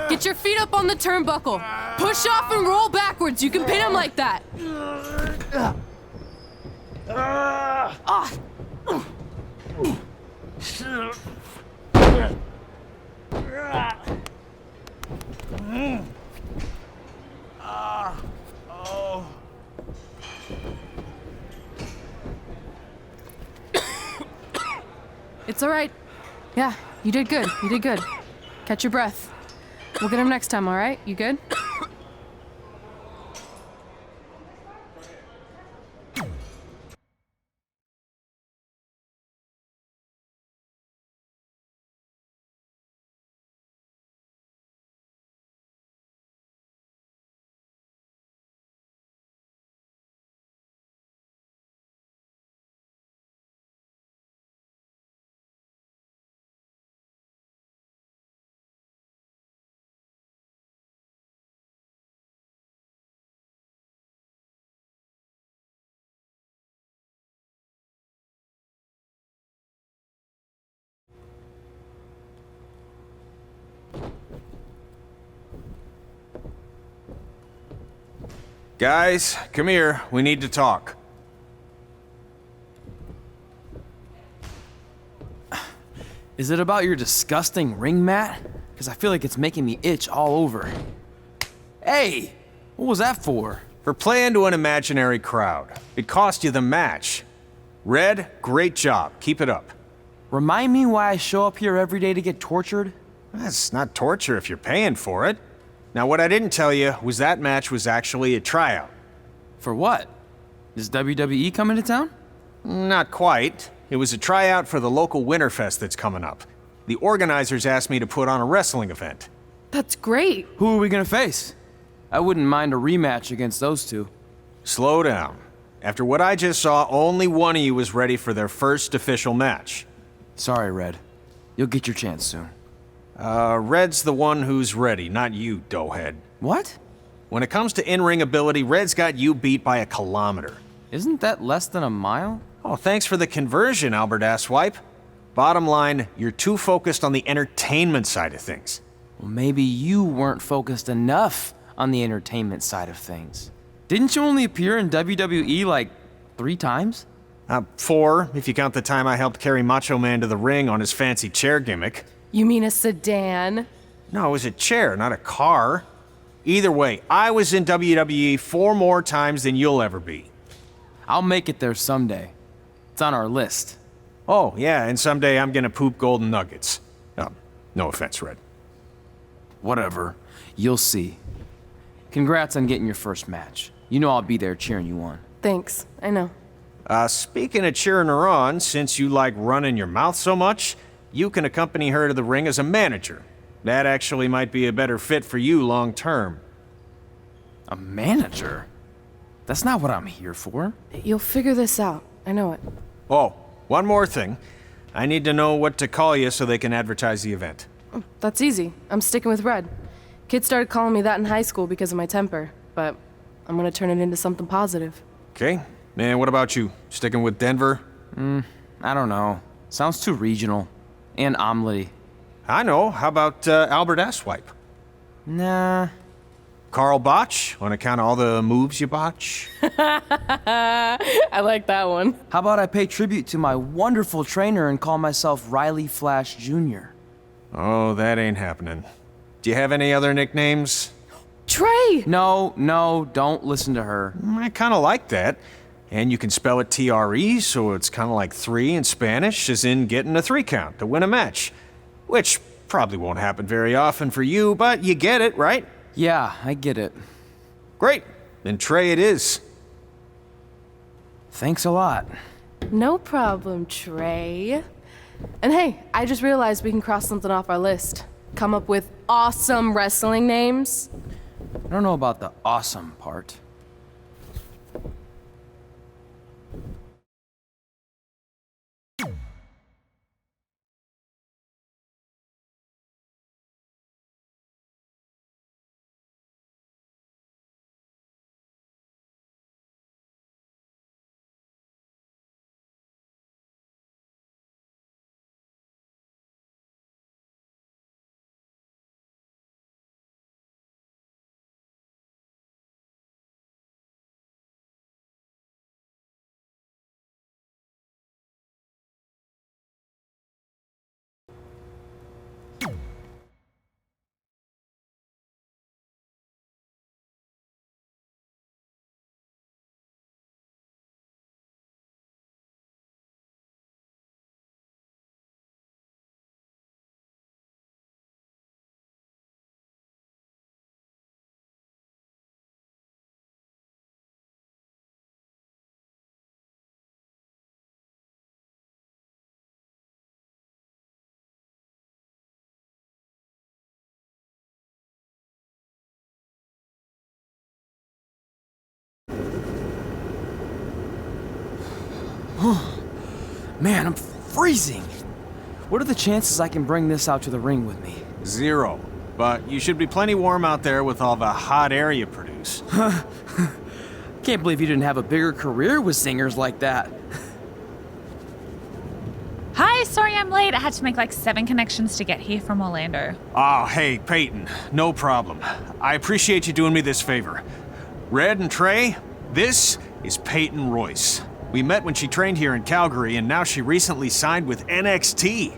Get your feet up on the turnbuckle. Push off and roll backwards. You can pin him like that. It's all right. Yeah, you did good. You did good. Catch your breath. We'll get him next time, all right? You good? Guys, come here. We need to talk. Is it about your disgusting ring mat? Because I feel like it's making me itch all over. Hey! What was that for? For playing to an imaginary crowd. It cost you the match. Red, great job. Keep it up. Remind me why I show up here every day to get tortured? That's not torture if you're paying for it. Now, what I didn't tell you was that match was actually a tryout. For what? Is WWE coming to town? Not quite. It was a tryout for the local Winterfest that's coming up. The organizers asked me to put on a wrestling event. That's great. Who are we gonna face? I wouldn't mind a rematch against those two. Slow down. After what I just saw, only one of you was ready for their first official match. Sorry, Red. You'll get your chance soon. Red's the one who's ready, not you, doughhead. What? When it comes to in-ring ability, Red's got you beat by a kilometer. Isn't that less than a mile? Oh, thanks for the conversion, Albert Asswipe. Bottom line, you're too focused on the entertainment side of things. Well, maybe you weren't focused enough on the entertainment side of things. Didn't you only appear in WWE like 3 times? 4, if you count the time I helped carry Macho Man to the ring on his fancy chair gimmick. You mean a sedan? No, it was a chair, not a car. Either way, I was in WWE 4 more times than you'll ever be. I'll make it there someday. It's on our list. Oh, yeah, and someday I'm gonna poop golden nuggets. No offense, Red. Whatever. You'll see. Congrats on getting your first match. You know I'll be there cheering you on. Thanks. I know. Speaking of cheering her on, since you like running your mouth so much, you can accompany her to the ring as a manager. That actually might be a better fit for you long term. A manager? That's not what I'm here for. You'll figure this out. I know it. Oh, one more thing. I need to know what to call you so they can advertise the event. That's easy. I'm sticking with Red. Kids started calling me that in high school because of my temper, but I'm gonna turn it into something positive. Okay. And what about you? Sticking with Denver? I don't know. Sounds too regional. And omelette-y. I know. How about Albert Asswipe? Nah. Carl Botch, on account of all the moves you botch? I like that one. How about I pay tribute to my wonderful trainer and call myself Riley Flash Jr.? Oh, that ain't happening. Do you have any other nicknames? Trey! No, don't listen to her. I kind of like that. And you can spell it T-R-E, so it's kind of like 3 in Spanish, as in getting a 3 count to win a match. Which probably won't happen very often for you, but you get it, right? Yeah, I get it. Great. Then Trey it is. Thanks a lot. No problem, Trey. And hey, I just realized we can cross something off our list. Come up with awesome wrestling names. I don't know about the awesome part. Man, I'm freezing. What are the chances I can bring this out to the ring with me? 0. But you should be plenty warm out there with all the hot air you produce. Can't believe you didn't have a bigger career with singers like that. Hi, sorry I'm late. I had to make like 7 connections to get here from Orlando. Oh, hey, Peyton. No problem. I appreciate you doing me this favor. Red and Trey, this is Peyton Royce. We met when she trained here in Calgary, and now she recently signed with NXT.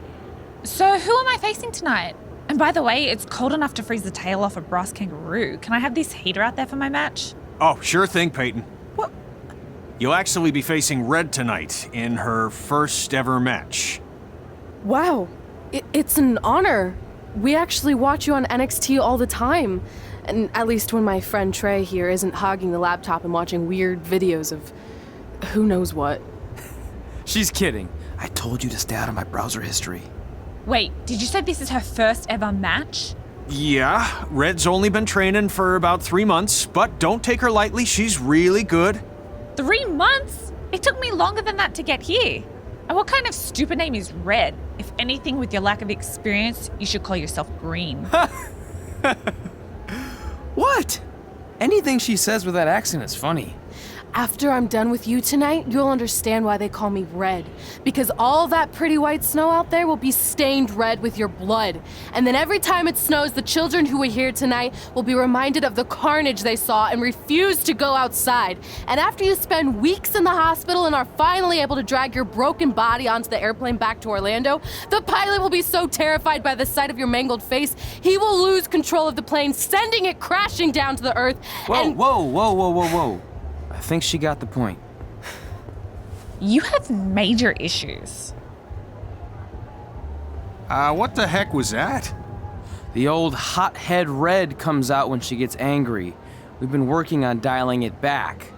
So who am I facing tonight? And by the way, it's cold enough to freeze the tail off a brass kangaroo. Can I have this heater out there for my match? Oh, sure thing, Peyton. What? You'll actually be facing Red tonight in her first ever match. Wow, it's an honor. We actually watch you on NXT all the time. And at least when my friend Trey here isn't hogging the laptop and watching weird videos of who knows what. She's kidding. I told you to stay out of my browser history. Wait, did you say this is her first ever match? Yeah, Red's only been training for about 3 months, but don't take her lightly, she's really good. 3 months? It took me longer than that to get here. And what kind of stupid name is Red? If anything, with your lack of experience, you should call yourself Green. What? Anything she says with that accent is funny. After I'm done with you tonight, you'll understand why they call me Red. Because all that pretty white snow out there will be stained red with your blood. And then every time it snows, the children who were here tonight will be reminded of the carnage they saw and refuse to go outside. And after you spend weeks in the hospital and are finally able to drag your broken body onto the airplane back to Orlando, the pilot will be so terrified by the sight of your mangled face, he will lose control of the plane, sending it crashing down to the earth. Whoa. I think she got the point. You have major issues. What the heck was that? The old hothead Red comes out when she gets angry. We've been working on dialing it back.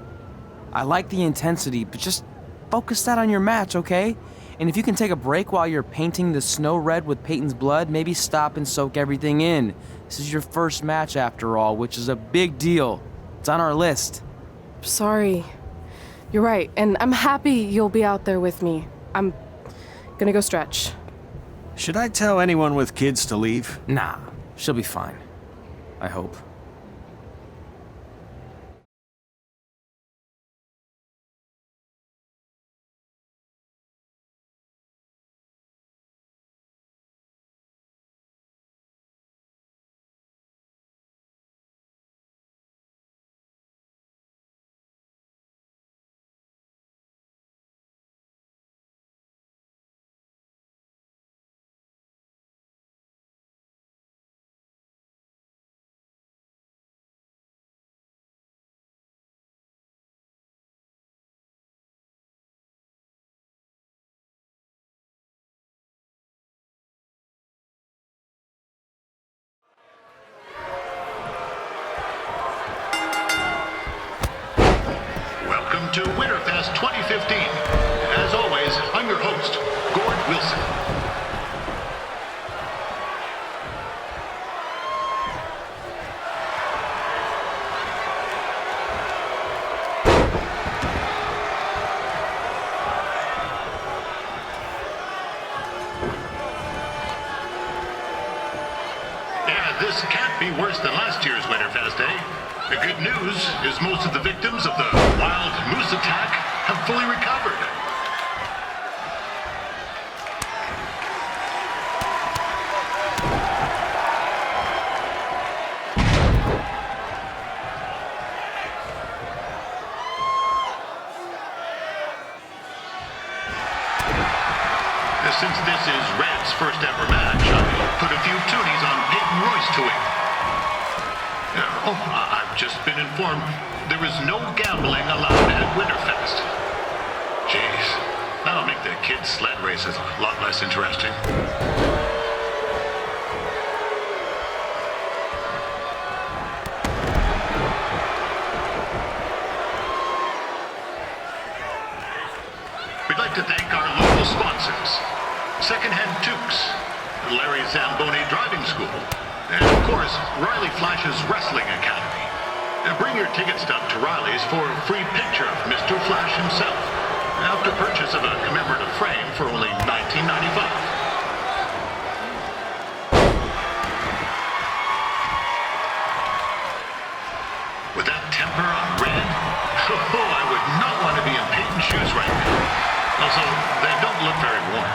I like the intensity, but just focus that on your match, okay? And if you can take a break while you're painting the snow red with Peyton's blood, maybe stop and soak everything in. This is your first match after all, which is a big deal. It's on our list. Sorry. You're right, and I'm happy you'll be out there with me. I'm gonna go stretch. Should I tell anyone with kids to leave? Nah, she'll be fine. I hope. Welcome to Winterfest 2015. As always, I'm your host, Gord Wilson. Yeah, this can't be worse than last year's Winterfest, eh? The good news is most of the victims of the wild moose attack have fully recovered. Since this is Red's first ever match, I put a few toonies on Peyton Royce to win. I've just been informed there is no gambling allowed at Winterfest. Jeez, that'll make the kids' sled races a lot less interesting. We'd like to thank our local sponsors, Secondhand Tukes, Larry Zamboni Driving School, and of course, Riley Flash's Wrestling Academy. Bring your ticket stub to Riley's for a free picture of Mr. Flash himself. after purchase of a commemorative frame for only $19.95. With that temper on Red, I would not want to be in Peyton's shoes right now. Also, they don't look very warm.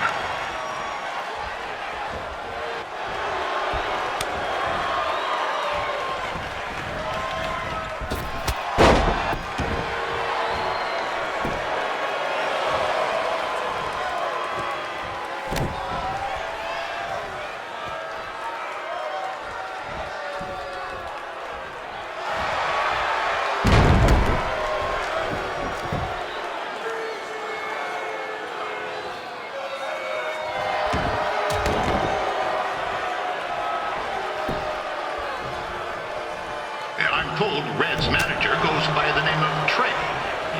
I'm told Red's manager goes by the name of Trey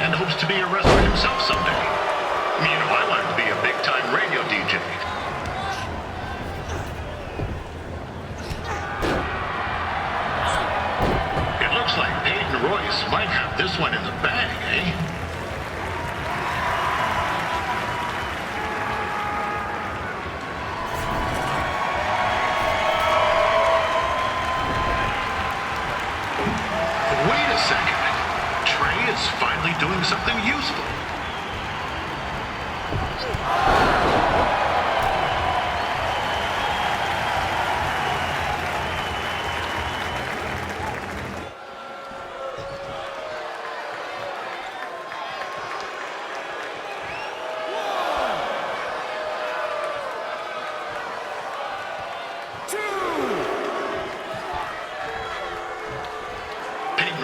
and hopes to be a wrestler himself someday. You know, I wanted to be a big-time radio DJ. It looks like Peyton Royce might have this one in the bag, eh? Wait a second. Trey is finally doing something useful.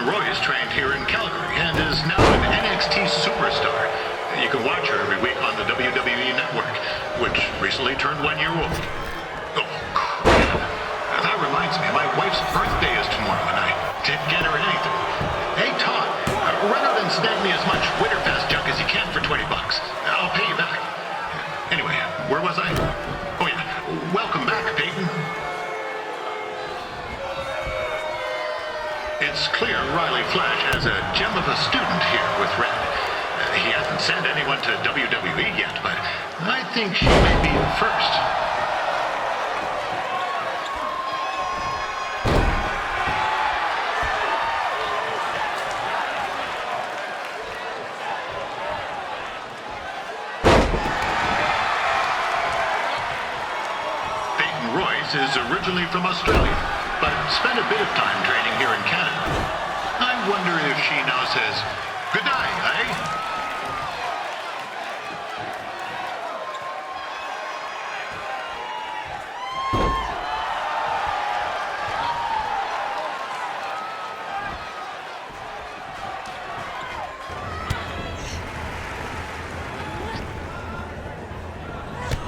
Royce trained here in Calgary and is now an NXT superstar. You can watch her every week on the WWE Network, which recently turned 1 year old. Oh, crap. That reminds me, my wife's birthday is tomorrow and I didn't get her anything. Hey, Todd, run out and snag me as much Winterfest junk as you can for $20. I'll pay you back. Anyway, where was I? Oh, yeah. Welcome back, Peyton. It's clear Riley Flash has a gem of a student here with Red. He hasn't sent anyone to WWE yet, but I think she may be the first. Peyton Royce is originally from Australia, but spent a bit of time training here in Canada. I wonder if she now says, good day, eh?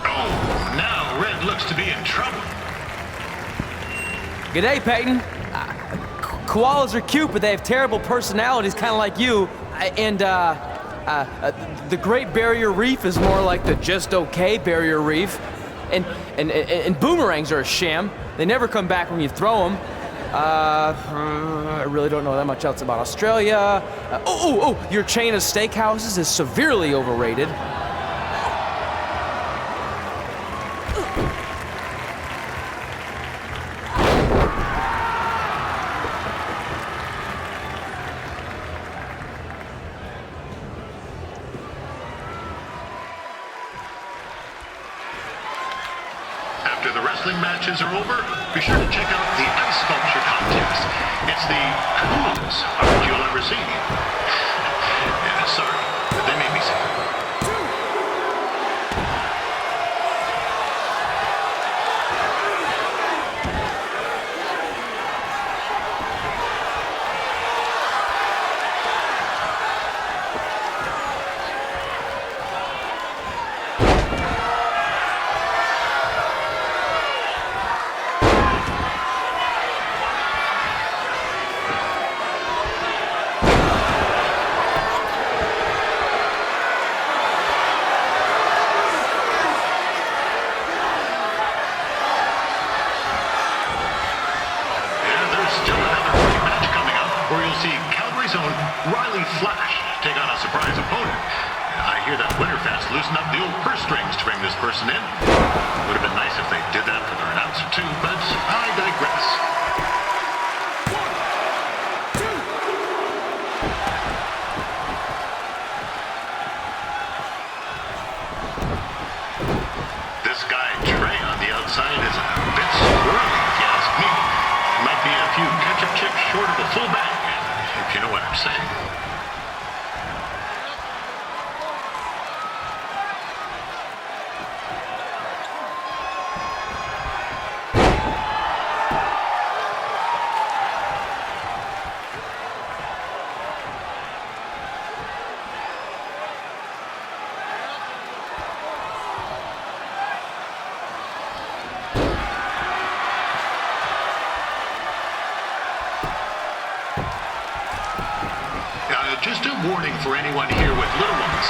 Oh, now Red looks to be in trouble. G'day, Peyton. Koalas are cute, but they have terrible personalities, kind of like you. And the Great Barrier Reef is more like the just okay Barrier Reef. And boomerangs are a sham. They never come back when you throw them. I really don't know that much else about Australia. Your chain of steakhouses is severely overrated. After the wrestling matches are over, be sure to check out the ice sculpture contest. It's the coolest art you'll ever see. Yeah, sorry, they made me say it. at Winterfest loosen up the old purse strings to bring this person in. Would have been nice if they did that for their announcer too, but I digress. This guy Trey on the outside is a bit squirrely, if you ask me. Might be a few ketchup chips short of a full bag, if you know what I'm saying. Just a warning for anyone here with little ones.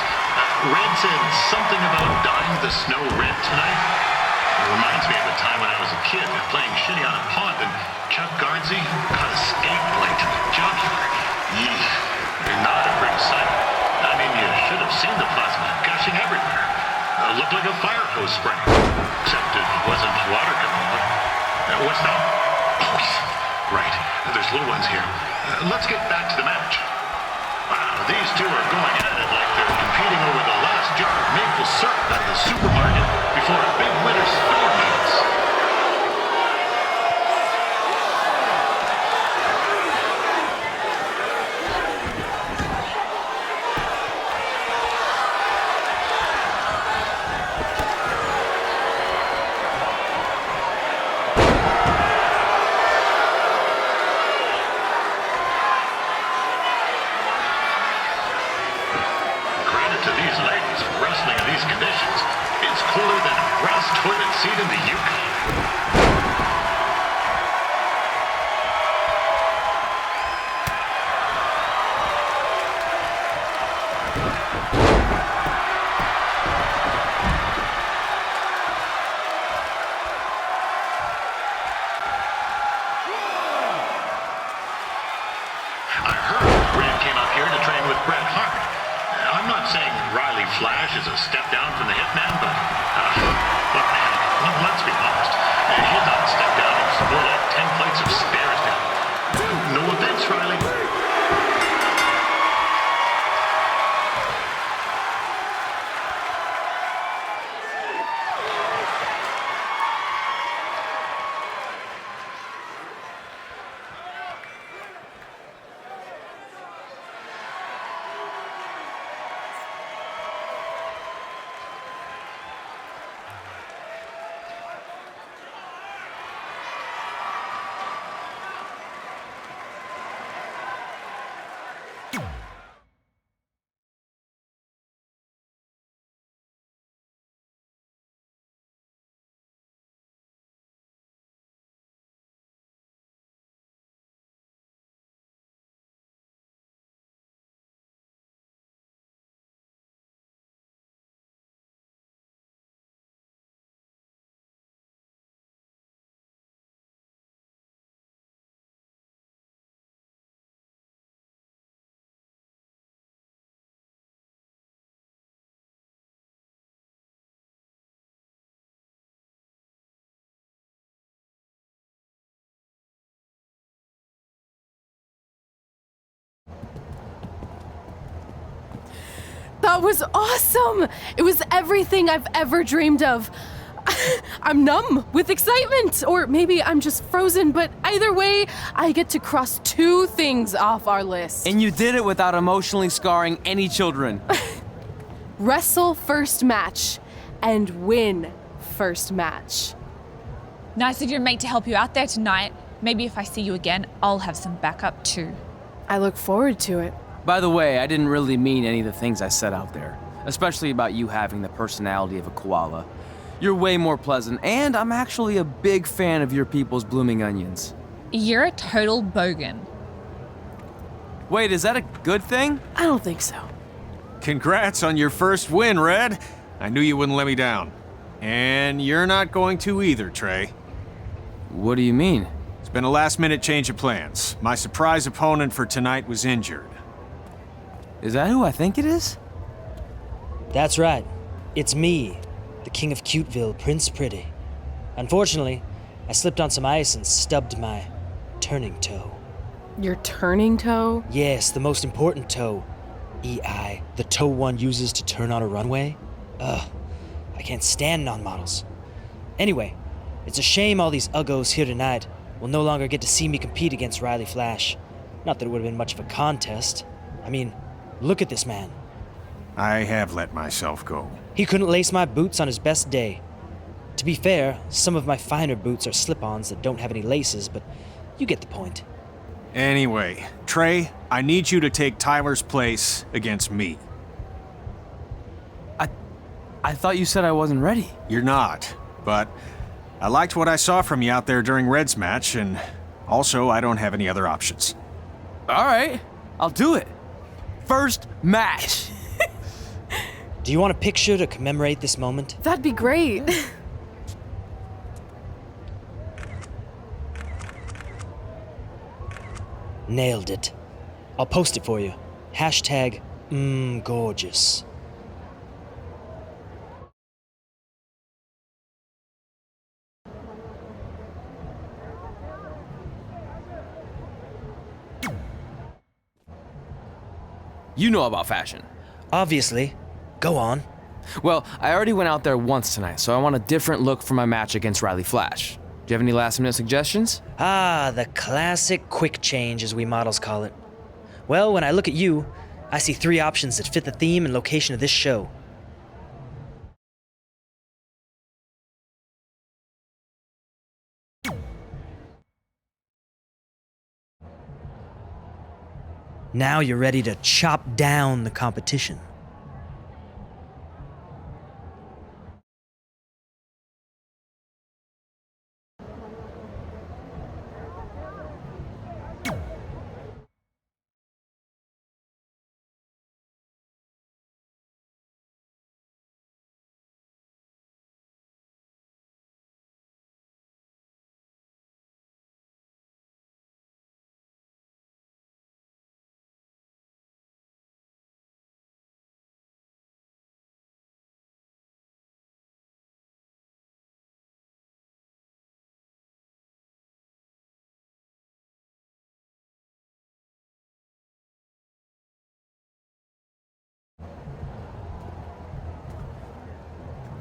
Red said something about dyeing the snow red tonight. It reminds me of the time when I was a kid playing shinny on a pond and Chuck Gardsey cut a skate blade to the jugular. Eesh, not a pretty sight. I mean, you should have seen the plasma gushing everywhere. Looked like a fire hose spraying. Except it wasn't water coming out. What's that? Oh, right. There's little ones here. Let's get back to the match. Wow, these two are going at it like they're competing over the last jar of maple syrup at the supermarket before a big winter storm hits. Cooler than a grass toilet seat in the Yukon. I heard Red came up here to train with Bret Hart. I'm not saying Riley Flash is a step down from the Hitman, but look, man, let's be honest. He's not a step down. It's more like 10 plates of stairs down. No offense, Riley. That was awesome! It was everything I've ever dreamed of. I'm numb with excitement, or maybe I'm just frozen, but either way, I get to cross 2 things off our list. And you did it without emotionally scarring any children. Wrestle first match and win first match. Nice of your mate to help you out there tonight. Maybe if I see you again, I'll have some backup too. I look forward to it. By the way, I didn't really mean any of the things I said out there, especially about you having the personality of a koala. You're way more pleasant, and I'm actually a big fan of your people's blooming onions. You're a total bogan. Wait, is that a good thing? I don't think so. Congrats on your first win, Red. I knew you wouldn't let me down. And you're not going to either, Trey. What do you mean? It's been a last-minute change of plans. My surprise opponent for tonight was injured. Is that who I think it is? That's right. It's me, the King of Cuteville, Prince Pretty. Unfortunately, I slipped on some ice and stubbed my turning toe. Your turning toe? Yes, the most important toe. EI, the toe one uses to turn on a runway. Ugh, I can't stand non-models. Anyway, it's a shame all these uggos here tonight will no longer get to see me compete against Riley Flash. Not that it would have been much of a contest. I mean, look at this man. I have let myself go. He couldn't lace my boots on his best day. To be fair, some of my finer boots are slip-ons that don't have any laces, but you get the point. Anyway, Trey, I need you to take Tyler's place against me. I thought you said I wasn't ready. You're not, but I liked what I saw from you out there during Red's match, and also I don't have any other options. All right, I'll do it. First match. Do you want a picture to commemorate this moment? That'd be great. Nailed it. I'll post it for you. Hashtag gorgeous. You know about fashion. Obviously. Go on. Well, I already went out there once tonight, so I want a different look for my match against Riley Flash. Do you have any last-minute suggestions? Ah, the classic quick change, as we models call it. Well, when I look at you, I see 3 options that fit the theme and location of this show. Now you're ready to chop down the competition.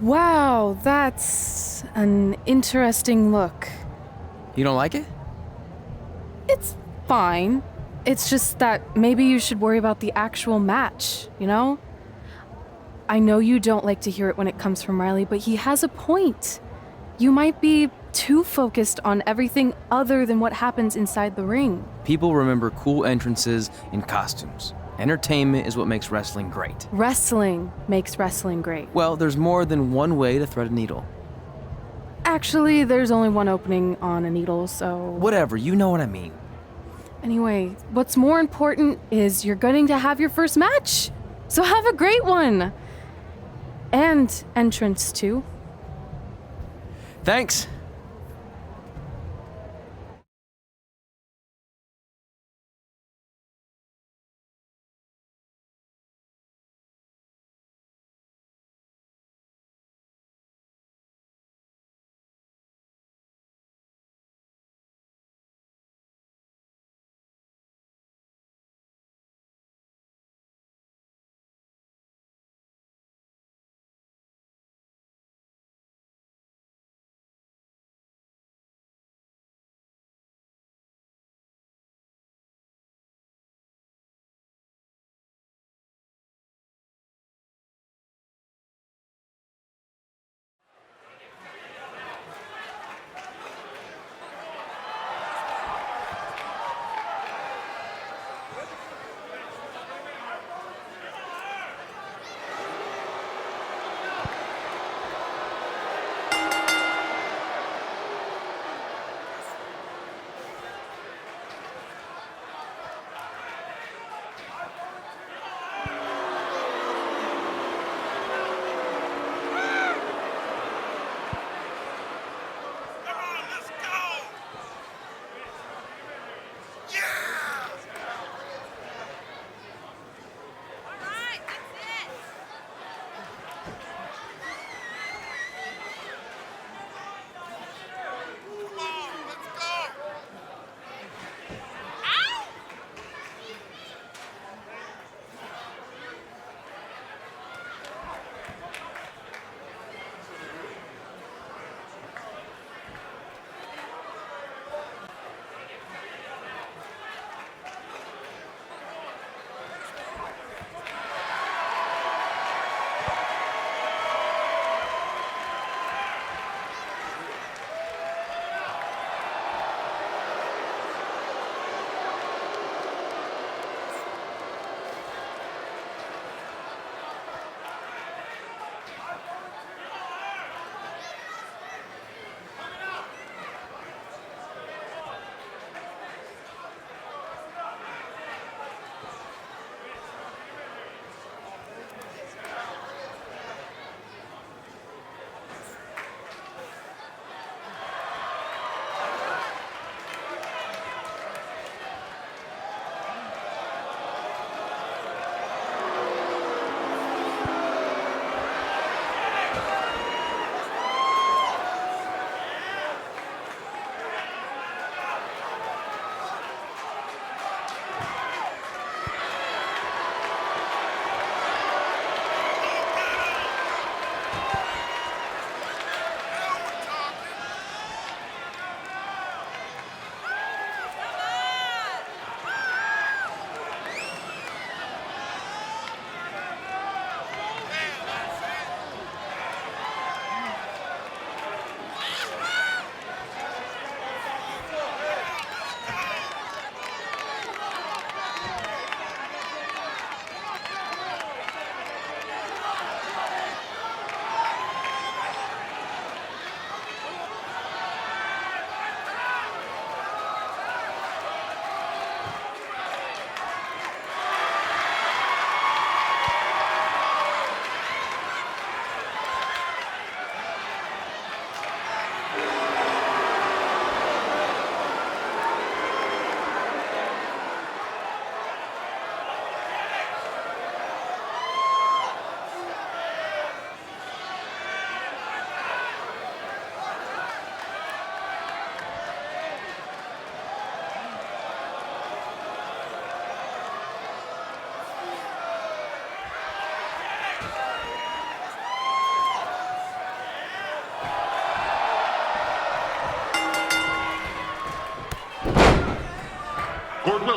Wow, that's an interesting look. You don't like it? It's fine. It's just that maybe you should worry about the actual match, you know? I know you don't like to hear it when it comes from Riley, but he has a point. You might be too focused on everything other than what happens inside the ring. People remember cool entrances and costumes. Entertainment is what makes wrestling great. Wrestling makes wrestling great. Well, there's more than one way to thread a needle. Actually, there's only one opening on a needle, so... Whatever, you know what I mean. Anyway, what's more important is you're going to have your first match. So have a great one. And entrance, too. Thanks.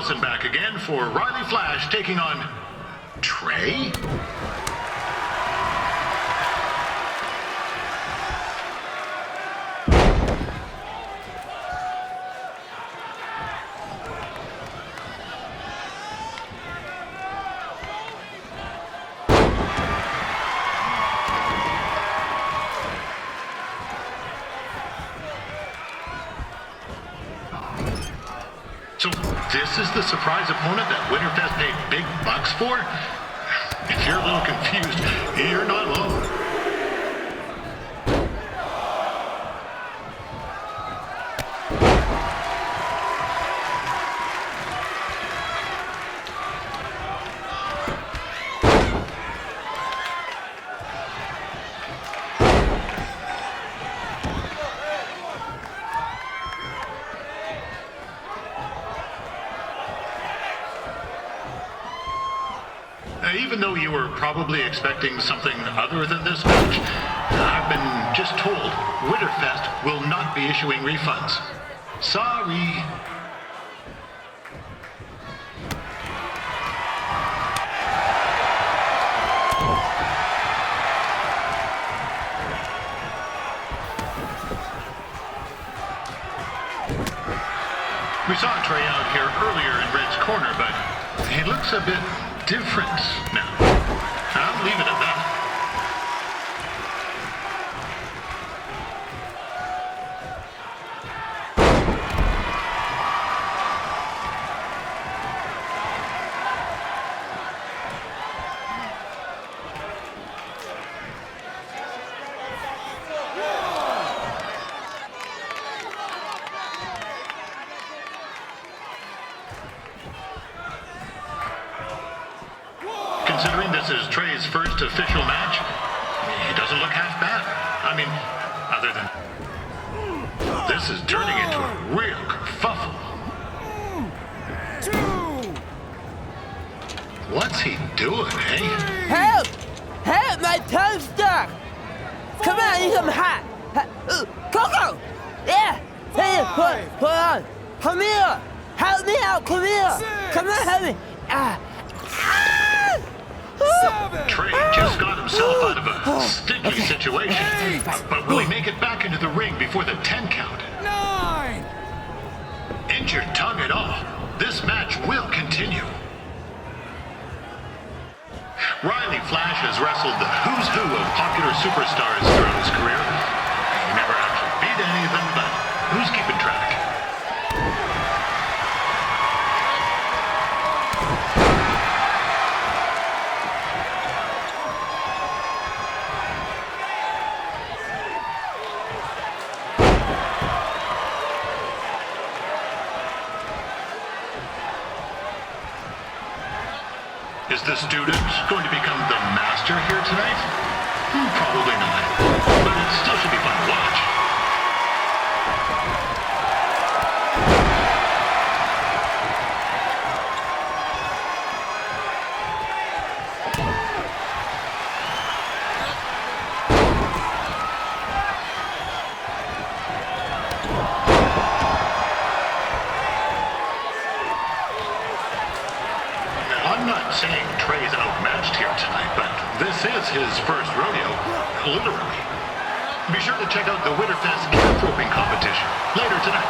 Listen back again for Riley Flash taking on Trey? So this is the surprise opponent that Winterfest paid big bucks for? If you're a little confused, you're not alone. Even though you were probably expecting something other than this match, I've been just told Winterfest will not be issuing refunds. Sorry. We saw Trey out here earlier in Red's corner, but he looks a bit different now. I'll leave it at that. Considering this is Trey's first official match, he doesn't look half bad. I mean, other than this is turning into a real kerfuffle. What's he doing, eh? Help! Help! My tongue's stuck! Come on, I need some hot! Coco! Yeah! Hey, hold on! Come here! Help me out! Come here! Come on, help me! Trey just got himself out of a sticky situation. But will he make it back into the ring before the 10 count? 9! Injured tongue at all. This match will continue. Riley Flash has wrestled the who's who of popular superstars throughout his career. He never actually beat any of them, but who's keeping track? Is the student going to become the master here tonight? Probably not. But it still should be fun to watch. I'm not saying Trey's outmatched here tonight, but this is his first rodeo, literally. Be sure to check out the Winterfest calf roping competition later tonight.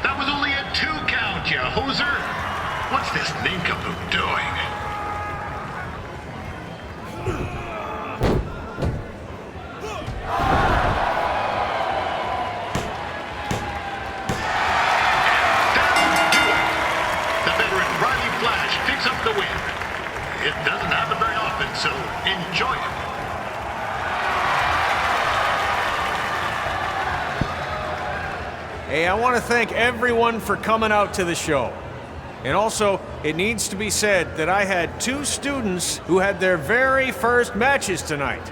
That was only a 2 count, you hoser. What's this nincompoop doing? Up the win. It doesn't happen very often, so enjoy it. Hey, I want to thank everyone for coming out to the show. And also, it needs to be said that I had 2 students who had their very first matches tonight.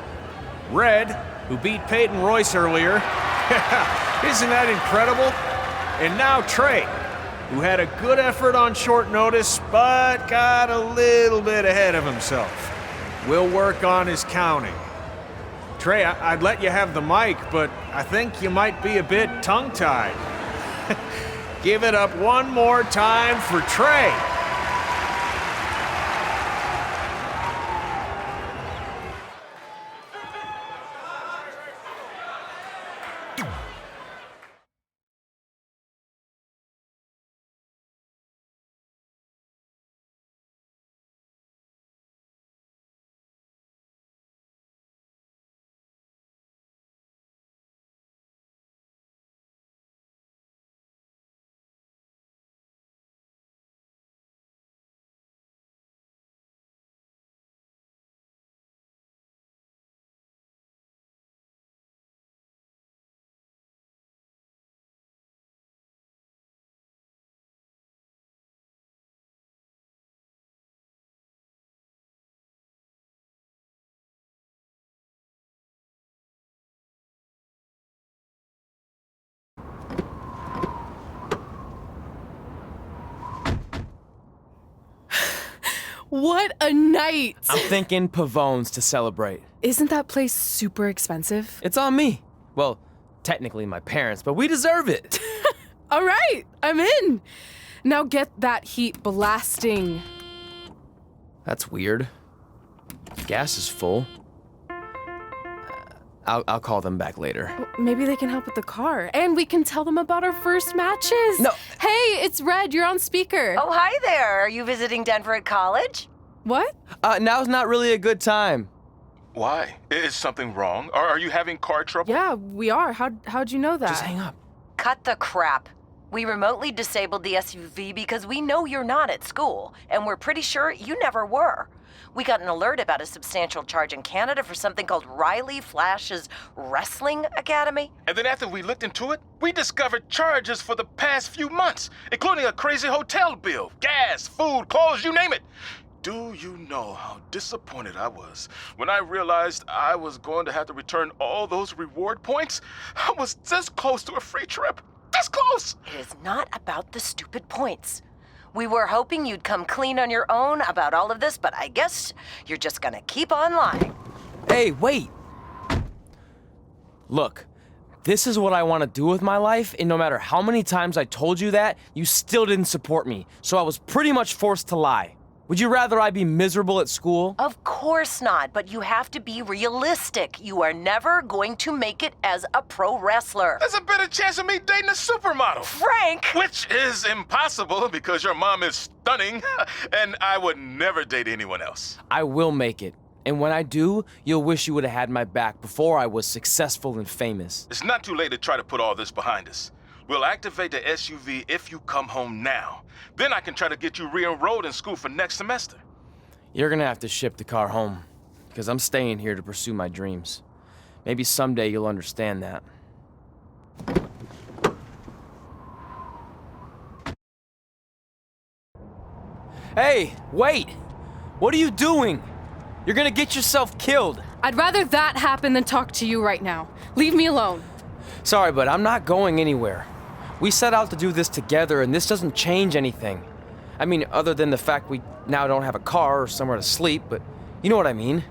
Red, who beat Peyton Royce earlier. Isn't that incredible? And now Trey, who had a good effort on short notice, but got a little bit ahead of himself. We'll work on his counting. Trey, I'd let you have the mic, but I think you might be a bit tongue-tied. Give it up one more time for Trey. What a night! I'm thinking Pavone's to celebrate. Isn't that place super expensive? It's on me. Well, technically my parents, but we deserve it. All right, I'm in. Now get that heat blasting. That's weird. Gas is full. I'll call them back later. Maybe they can help with the car, and we can tell them about our first matches. No. Hey, it's Red. You're on speaker. Oh, hi there. Are you visiting Denver at college? What? Now's not really a good time. Why? Is something wrong? Are you having car trouble? Yeah, we are. How'd you know that? Just hang up. Cut the crap. We remotely disabled the SUV because we know you're not at school, and we're pretty sure you never were. We got an alert about a substantial charge in Canada for something called Riley Flash's Wrestling Academy. And then after we looked into it, we discovered charges for the past few months, including a crazy hotel bill, gas, food, clothes, you name it. Do you know how disappointed I was when I realized I was going to have to return all those reward points? I was this close to a free trip. This close! It is not about the stupid points. We were hoping you'd come clean on your own about all of this, but I guess you're just gonna keep on lying. Hey, wait! Look, this is what I want to do with my life, and no matter how many times I told you that, you still didn't support me, so I was pretty much forced to lie. Would you rather I be miserable at school? Of course not, but you have to be realistic. You are never going to make it as a pro wrestler. There's a better chance of me dating a supermodel. Frank! Which is impossible because your mom is stunning, and I would never date anyone else. I will make it. And when I do, you'll wish you would have had my back before I was successful and famous. It's not too late to try to put all this behind us. We'll activate the SUV if you come home now. Then I can try to get you re-enrolled in school for next semester. You're gonna have to ship the car home, because I'm staying here to pursue my dreams. Maybe someday you'll understand that. Hey, wait! What are you doing? You're gonna get yourself killed. I'd rather that happen than talk to you right now. Leave me alone. Sorry, but I'm not going anywhere. We set out to do this together, and this doesn't change anything. I mean, other than the fact we now don't have a car or somewhere to sleep, but you know what I mean.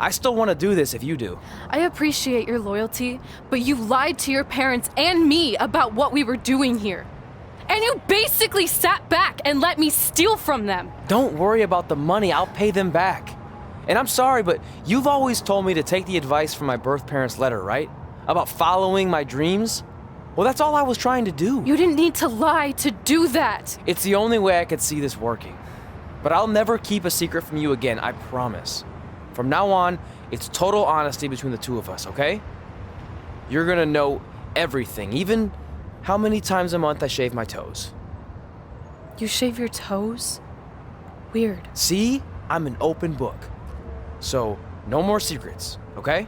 I still want to do this if you do. I appreciate your loyalty, but you lied to your parents and me about what we were doing here. And you basically sat back and let me steal from them. Don't worry about the money, I'll pay them back. And I'm sorry, but you've always told me to take the advice from my birth parents' letter, right? About following my dreams? Well, that's all I was trying to do. You didn't need to lie to do that. It's the only way I could see this working. But I'll never keep a secret from you again, I promise. From now on, it's total honesty between the two of us, okay? You're gonna know everything, even how many times a month I shave my toes. You shave your toes? Weird. See? I'm an open book. So, no more secrets, okay?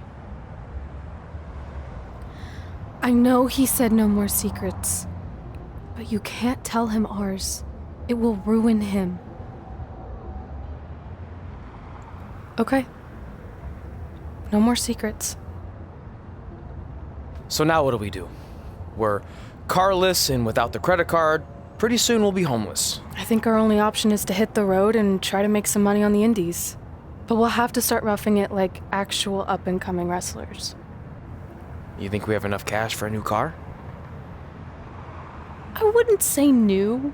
I know he said no more secrets, but you can't tell him ours. It will ruin him. Okay. No more secrets. So now what do? We're carless and without the credit card. Pretty soon we'll be homeless. I think our only option is to hit the road and try to make some money on the indies. But we'll have to start roughing it like actual up-and-coming wrestlers. You think we have enough cash for a new car? I wouldn't say new,